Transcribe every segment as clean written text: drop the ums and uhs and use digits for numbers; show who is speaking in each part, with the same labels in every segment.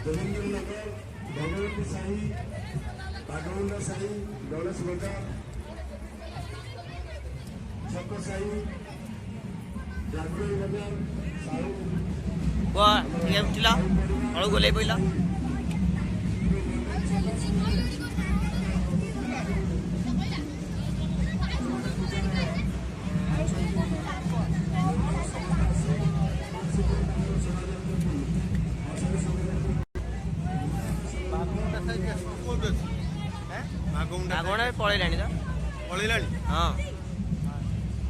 Speaker 1: देवेंद्रनगर भगवती साही बागवंडा साही गणेश नगर छक साही जागरण बजार साहू
Speaker 2: उठिला हलू गोले पड़ा मागोंडा पलैलाणी तो पलैलाणी हाँ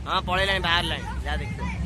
Speaker 2: हाँ पलैलाणी बाहर लाणी जा देखो